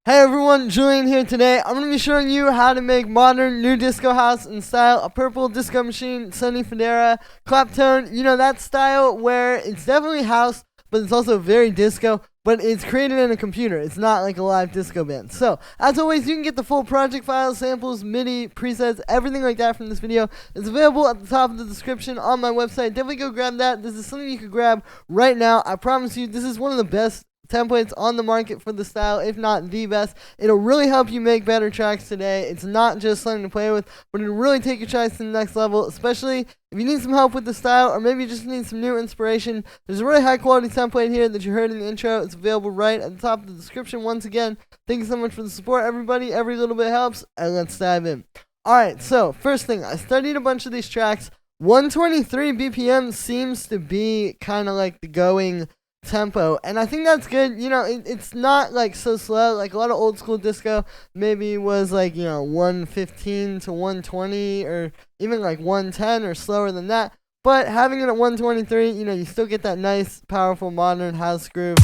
Hey everyone, Julian here today. I'm going to be showing you how to make modern new disco house in style, a purple disco machine, Sonny Fodera, claptone, that style where it's definitely house, but it's also very disco, but it's created in a computer. It's not like a live disco band. So, as always, you can get the full project files, samples, MIDI, presets, everything like that from this video. It's available at the top of the description on my website. Definitely go grab that. This is something you can grab right now. I promise you, this is one of the best templates on the market for the style, if not the best. It'll really help you make better tracks today. It's not just something to play with, but it'll really take your tracks to the next level, especially if you need some help with the style, or maybe you just need some new inspiration. There's a really high quality template here that you heard in the intro. It's available right at the top of the description. Once again, thank you so much for the support, everybody. Every little bit helps, and let's dive in. Alright, so first thing, I studied a bunch of these tracks. 123 BPM seems to be kind of like the going tempo, and I think that's good. It's not like so slow. Like a lot of old school disco maybe was like 115 to 120 or even like 110 or slower than that, but having it at 123, you still get that nice powerful modern house groove.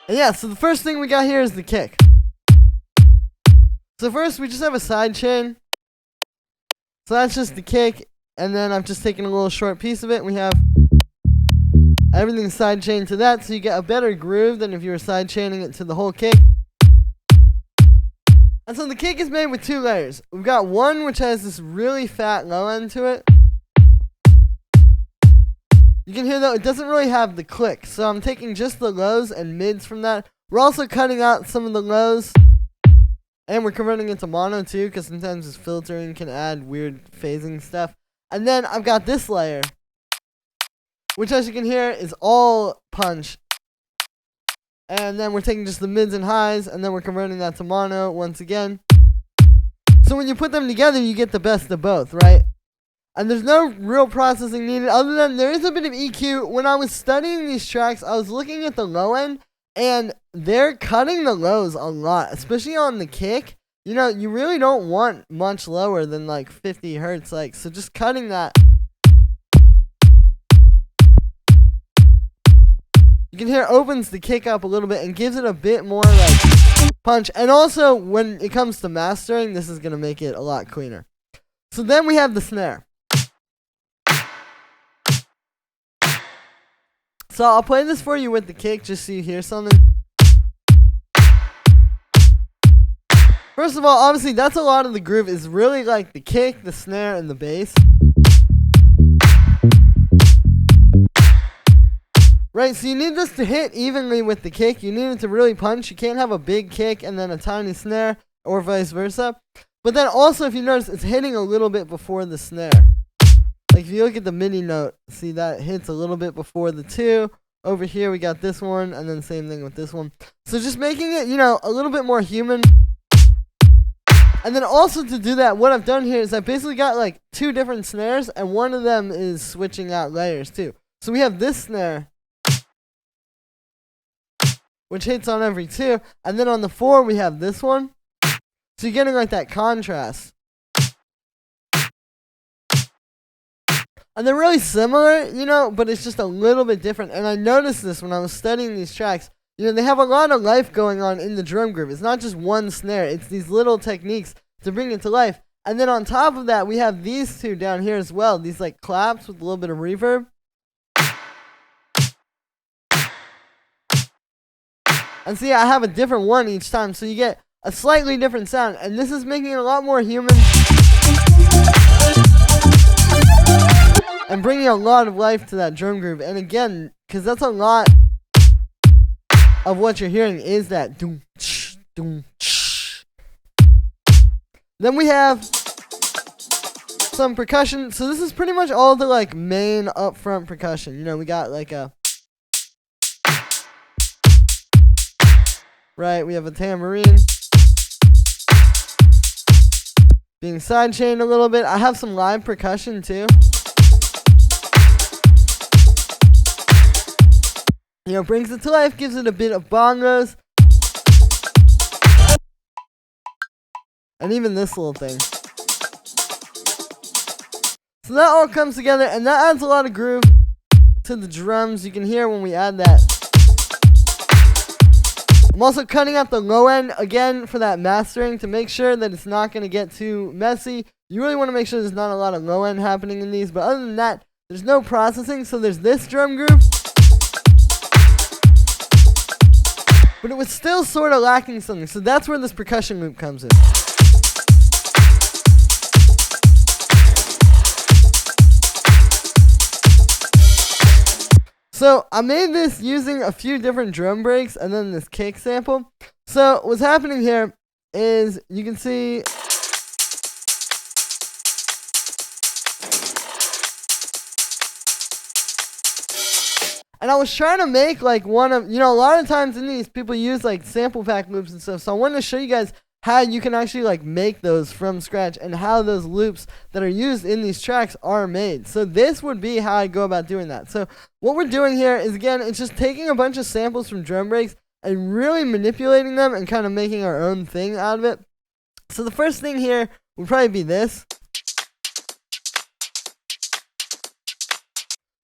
And yeah, so the first thing we got here is the kick. So first we just have a side chain, so that's just the kick, and then I've just taken a little short piece of it, and we have everything side chained to that, so you get a better groove than if you were side chaining it to the whole kick. And so the kick is made with two layers. We've got one which has this really fat low end to it. You can hear though it doesn't really have the click, so I'm taking just the lows and mids from that. We're also cutting out some of the lows, and we're converting it to mono too, because sometimes this filtering can add weird phasing stuff. And then I've got this layer, which, as you can hear, is all punch. And then we're taking just the mids and highs, and then we're converting that to mono once again. So when you put them together, you get the best of both, right? And there's no real processing needed, other than there is a bit of EQ. When I was studying these tracks, I was looking at the low end, and they're cutting the lows a lot, especially on the kick. You really don't want much lower than like 50 hertz, so just cutting that. You can hear it opens the kick up a little bit and gives it a bit more punch. And also, when it comes to mastering, this is going to make it a lot cleaner. So then we have the snare. So I'll play this for you with the kick just so you hear something. First of all, obviously, that's a lot of the groove. Is really like the kick, the snare, and the bass. Right, so you need this to hit evenly with the kick. You need it to really punch. You can't have a big kick and then a tiny snare, or vice versa. But then also, if you notice, it's hitting a little bit before the snare. Like if you look at the MIDI note, see that hits a little bit before the two. Over here we got this one, and then same thing with this one. So just making it, a little bit more human. And then also to do that, what I've done here is I basically got like two different snares, and one of them is switching out layers too. So we have this snare, which hits on every two, and then on the 4 we have this one. So you're getting like that contrast. And they're really similar, but it's just a little bit different. And I noticed this when I was studying these tracks. They have a lot of life going on in the drum groove. It's not just one snare, it's these little techniques to bring it to life. And then on top of that, we have these two down here as well, these like claps with a little bit of reverb. And see, I have a different one each time, so you get a slightly different sound. And this is making it a lot more human and bringing a lot of life to that drum groove. And again, because that's a lot of what you're hearing is that doom, ch, doom, ch. Then we have some percussion. So this is pretty much all the main upfront percussion. We got like a... Right, we have a tambourine being side chained a little bit. I have some live percussion too. Brings it to life, gives it a bit of bongos. And even this little thing. So that all comes together, and that adds a lot of groove to the drums. You can hear when we add that. I'm also cutting out the low end again for that mastering to make sure that it's not going to get too messy. You really want to make sure there's not a lot of low end happening in these, but other than that, there's no processing. So there's this drum groove, but it was still sort of lacking something. So that's where this percussion loop comes in. So I made this using a few different drum breaks and then this kick sample. So what's happening here is you can see and I was trying to make like one of, a lot of times in these people use like sample pack loops and stuff. So I wanted to show you guys how you can actually like make those from scratch and how those loops that are used in these tracks are made. So this would be how I go about doing that. So what we're doing here is, again, it's just taking a bunch of samples from drum breaks and really manipulating them and kind of making our own thing out of it. So the first thing here would probably be this.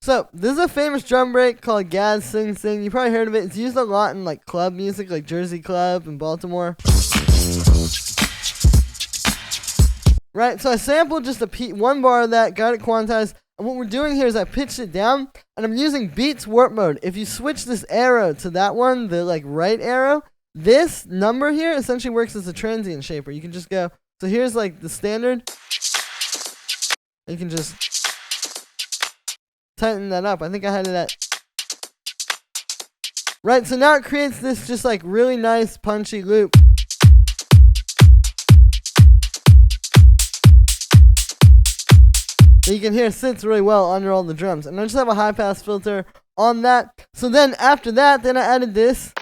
So this is a famous drum break called Gaz Sing Sing. You probably heard of it. It's used a lot in like club music, like Jersey Club in Baltimore. Right, so I sampled just one bar of that, got it quantized, and what we're doing here is I pitched it down, and I'm using Beats Warp Mode. If you switch this arrow to that one, the like right arrow, this number here essentially works as a transient shaper. You can just go, so here's like the standard, you can just tighten that up. I think I had it at, right, so now it creates this just like really nice punchy loop. You can hear it sits really well under all the drums. And I just have a high pass filter on that. So then after that, then I added this.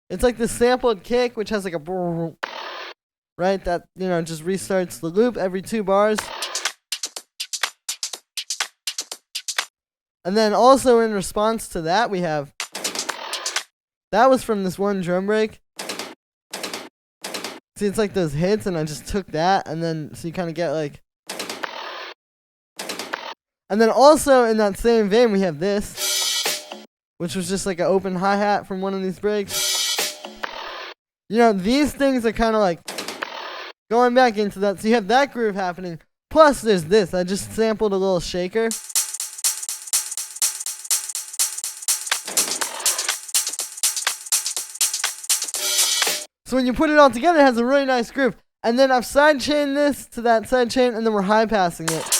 It's like this sampled kick, which has like a brrr, right? That, just restarts the loop every 2 bars. And then also in response to that, we have, that was from this one drum break. See, it's like those hits, and I just took that, and then, so you kind of get like, and then also in that same vein, we have this, which was just like an open hi-hat from one of these breaks. These things are kind of like going back into that. So you have that groove happening. Plus there's this. I just sampled a little shaker. So when you put it all together, it has a really nice groove. And then I've sidechained this to that sidechain, and then we're high passing it.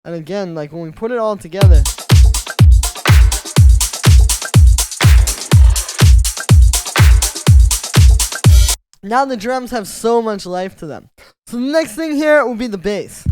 And again, like when we put it all together, now the drums have so much life to them. So the next thing here will be the bass.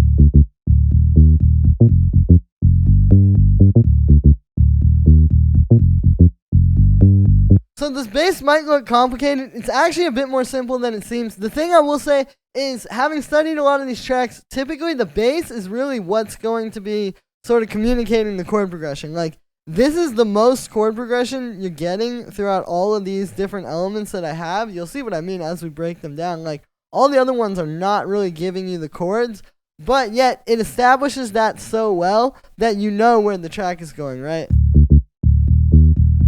So this bass might look complicated. It's actually a bit more simple than it seems. The thing I will say is, having studied a lot of these tracks, typically the bass is really what's going to be sort of communicating the chord progression. Like, this is the most chord progression you're getting throughout all of these different elements that I have. You'll see what I mean as we break them down. Like, all the other ones are not really giving you the chords, but yet it establishes that so well that you know where the track is going, right?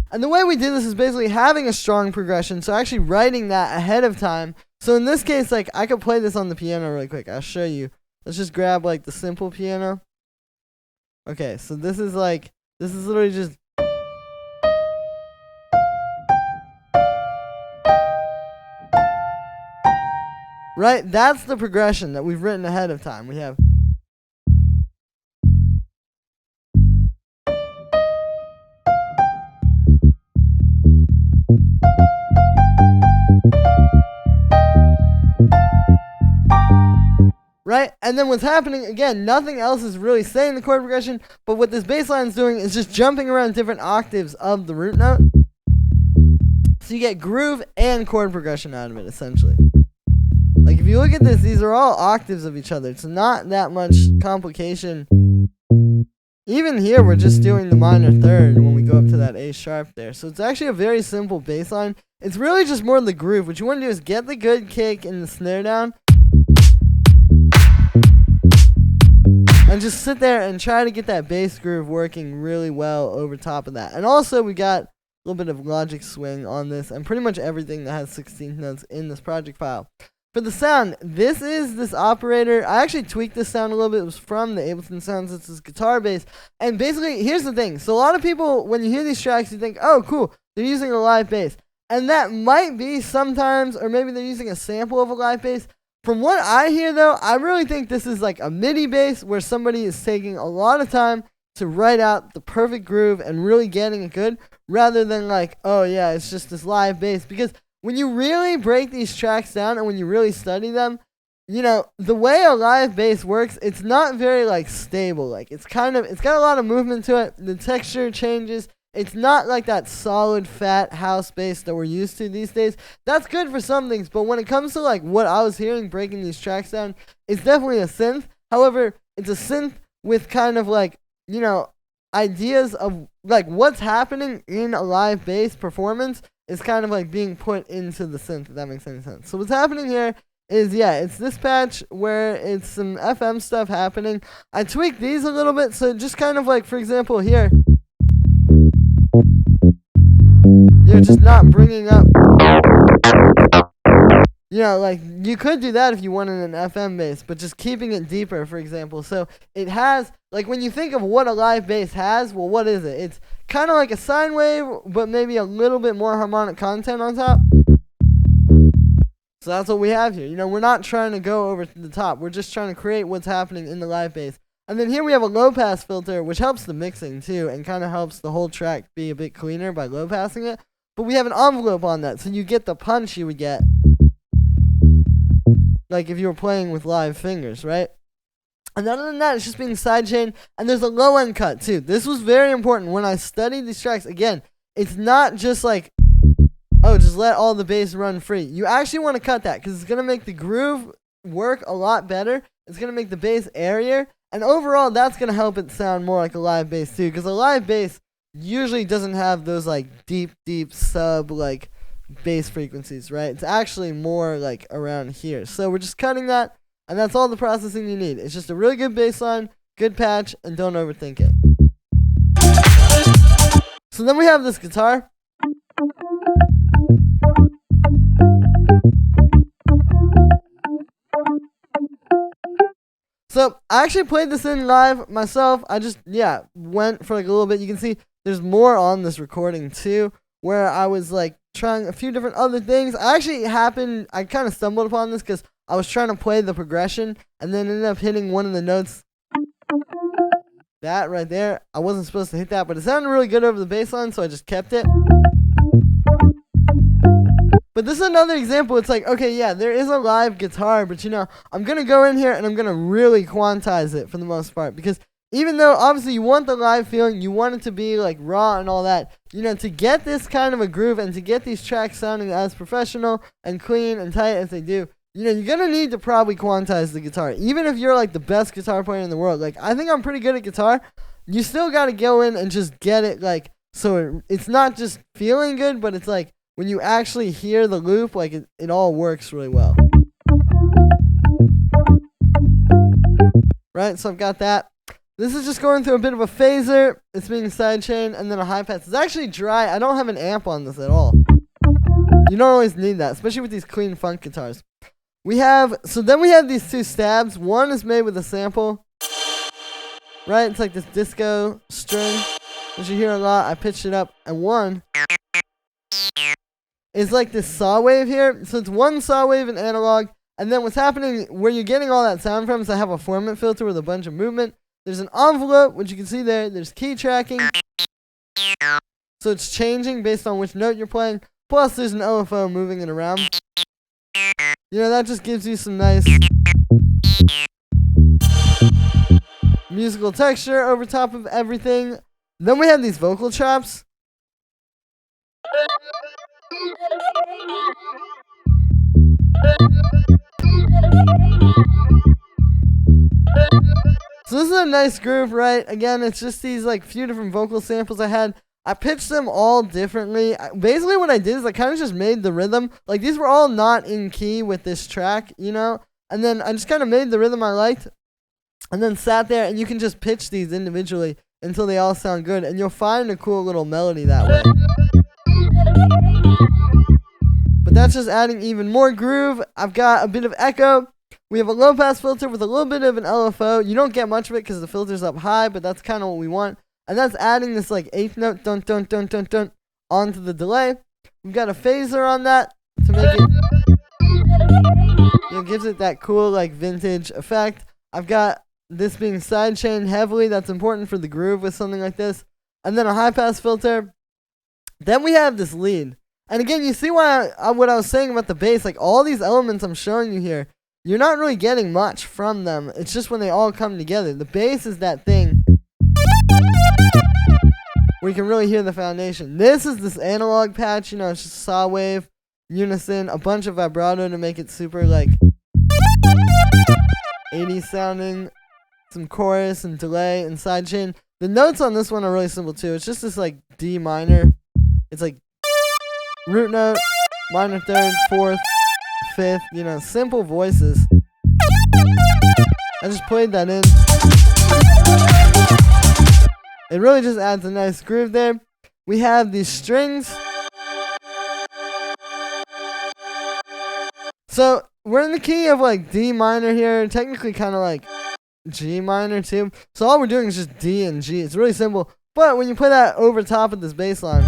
And the way we do this is basically having a strong progression, so actually writing that ahead of time. So in this case, like, I could play this on the piano really quick. I'll show you. Let's just grab like the simple piano. Okay, so this is literally just, right? That's the progression that we've written ahead of time. We have, right? And then what's happening, again, nothing else is really saying the chord progression, but what this bass line is doing is just jumping around different octaves of the root note. So you get groove and chord progression out of it, essentially. Like, if you look at this, these are all octaves of each other. It's not that much complication. Even here, we're just doing the minor third when we go up to that A sharp there. So it's actually a very simple bass line. It's really just more the groove. What you want to do is get the good kick and the snare down, and just sit there and try to get that bass groove working really well over top of that. And also we got little bit of logic swing on this, and pretty much everything that has 16th notes in this project file. For the sound, this is this operator. I actually tweaked this sound a little bit. It was from the Ableton Sounds. It's this guitar bass. And basically, here's the thing. So a lot of people, when you hear these tracks, you think, oh, cool, they're using a live bass. And that might be sometimes, or maybe they're using a sample of a live bass. From what I hear, though, I really think this is like a MIDI bass where somebody is taking a lot of time to write out the perfect groove and really getting it good, rather than like, oh yeah, it's just this live bass. Because when you really break these tracks down and when you really study them, you know, the way a live bass works, it's not very like stable. Like it's got a lot of movement to it. The texture changes. It's not like that solid fat house bass that we're used to these days. That's good for some things, but when it comes to like what I was hearing breaking these tracks down, it's definitely a synth. However, it's a synth with kind of like, you know, ideas of like what's happening in a live bass performance is kind of like being put into the synth, if that makes any sense. So what's happening here is, yeah, it's this patch where it's some FM stuff happening. I tweaked these a little bit, so just kind of like, for example, here, you're just not bringing up, you know, like you could do that if you wanted an FM bass, but just keeping it deeper, for example. So it has, like when you think of what a live bass has, well, what is it? It's kind of like a sine wave, but maybe a little bit more harmonic content on top. So that's what we have here. You know, we're not trying to go over to the top. We're just trying to create what's happening in the live bass. And then here we have a low pass filter, which helps the mixing too, and kind of helps the whole track be a bit cleaner by low passing it. But we have an envelope on that, so you get the punch you would get like if you were playing with live fingers, right? And other than that, it's just being sidechained, and there's a low end cut too. This was very important when I studied these tracks. Again, it's not just like, oh, just let all the bass run free. You actually want to cut that because it's going to make the groove work a lot better. It's going to make the bass airier, and overall, that's going to help it sound more like a live bass too, because a live bass usually doesn't have those like deep sub like bass frequencies, right? It's actually more like around here. So we're just cutting that, and that's all the processing you need. It's just a really good bass line, good patch, and don't overthink it. So then we have this guitar. So I actually played this in live myself. I just, went for like a little bit. You can see there's more on this recording too, where I was like trying a few different other things. I kind of stumbled upon this because I was trying to play the progression and then ended up hitting one of the notes. That right there, I wasn't supposed to hit that, but it sounded really good over the bass line, so I just kept it. But this is another example. It's like, okay, yeah, there is a live guitar, but you know, I'm going to go in here and I'm going to really quantize it for the most part, because even though obviously you want the live feeling, you want it to be like raw and all that, you know, to get this kind of a groove and to get these tracks sounding as professional and clean and tight as they do, you know, you're going to need to probably quantize the guitar. Even if you're like the best guitar player in the world, like I think I'm pretty good at guitar, you still got to go in and just get it like, so it's not just feeling good, but it's like when you actually hear the loop, like it all works really well. Right, so I've got that. This is just going through a bit of a phaser. It's being sidechained, and then a high pass. It's actually dry. I don't have an amp on this at all. You don't always need that, especially with these clean funk guitars. Then we have these two stabs. One is made with a sample. Right, it's like this disco string, which you hear a lot. I pitched it up. And one is like this saw wave here. So it's one saw wave in analog. And then what's happening, where you're getting all that sound from, is I have a formant filter with a bunch of movement. There's an envelope, which you can see there. There's key tracking. So it's changing based on which note you're playing. Plus, there's an LFO moving it around. You know, that just gives you some nice musical texture over top of everything. Then we have these vocal chops. So this is a nice groove, right? Again, it's just these like few different vocal samples I had. I pitched them all differently. Basically what I did is I kind of just made the rhythm. Like these were all not in key with this track, you know? And then I just kind of made the rhythm I liked. And then sat there, and you can just pitch these individually until they all sound good. And you'll find a cool little melody that way. But that's just adding even more groove. I've got a bit of echo. We have a low pass filter with a little bit of an LFO. You don't get much of it because the filter's up high, but that's kind of what we want. And that's adding this like eighth note dun dun dun dun dun onto the delay. We've got a phaser on that to make it, gives it that cool like vintage effect. I've got this being sidechain heavily. That's important for the groove with something like this. And then a high pass filter. Then we have this lead. And again, you see why what I was saying about the bass, like all these elements I'm showing you here, you're not really getting much from them. It's just when they all come together. The bass is that thing where you can really hear the foundation. This is this analog patch, it's just saw wave, unison, a bunch of vibrato to make it super like 80s sounding, some chorus and delay and sidechain. The notes on this one are really simple too. It's just this like D minor. It's like root note, minor third, fourth, fifth, simple voices. I just played that in. It really just adds a nice groove there. We have these strings. So we're in the key of like D minor here, technically kind of like G minor too. So all we're doing is just D and G. It's really simple. But when you put that over top of this bass line,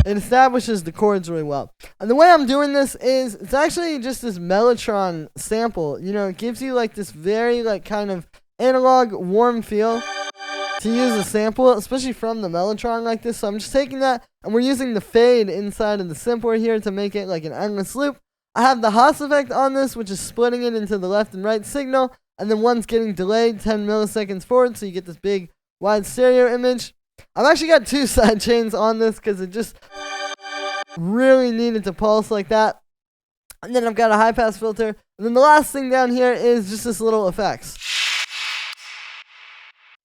it establishes the chords really well. And the way I'm doing this is, it's actually just this Mellotron sample. It gives you like this very like kind of analog warm feel to use a sample, especially from the Mellotron like this. So I'm just taking that, and we're using the fade inside of the sampler here to make it like an endless loop. I have the Haas effect on this, which is splitting it into the left and right signal, and then one's getting delayed 10 milliseconds forward, so you get this big wide stereo image. I've actually got two side chains on this because it just really needed to pulse like that. And then I've got a high pass filter. And then the last thing down here is just this little effects,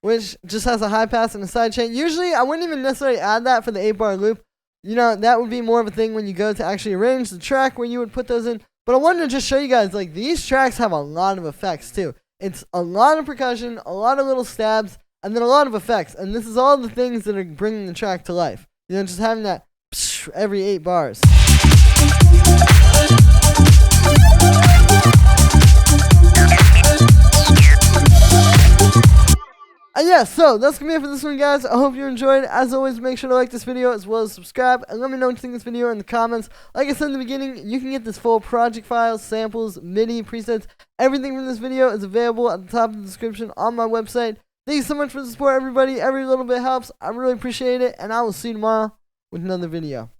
which just has a high pass and a side chain. Usually I wouldn't even necessarily add that for the 8-bar loop. That would be more of a thing when you go to actually arrange the track where you would put those in. But I wanted to just show you guys, like, these tracks have a lot of effects too. It's a lot of percussion, a lot of little stabs, and then a lot of effects. And this is all the things that are bringing the track to life. Just having that every 8 bars. And yeah, so that's gonna be it for this one, guys. I hope you enjoyed. As always, make sure to like this video as well as subscribe, and let me know what you think of this video in the comments. Like I said in the beginning, you can get this full project file, samples, MIDI, presets, everything from this video is available at the top of the description on my website. Thank you so much for the support, everybody. Every little bit helps. I really appreciate it, and I will see you tomorrow with another video.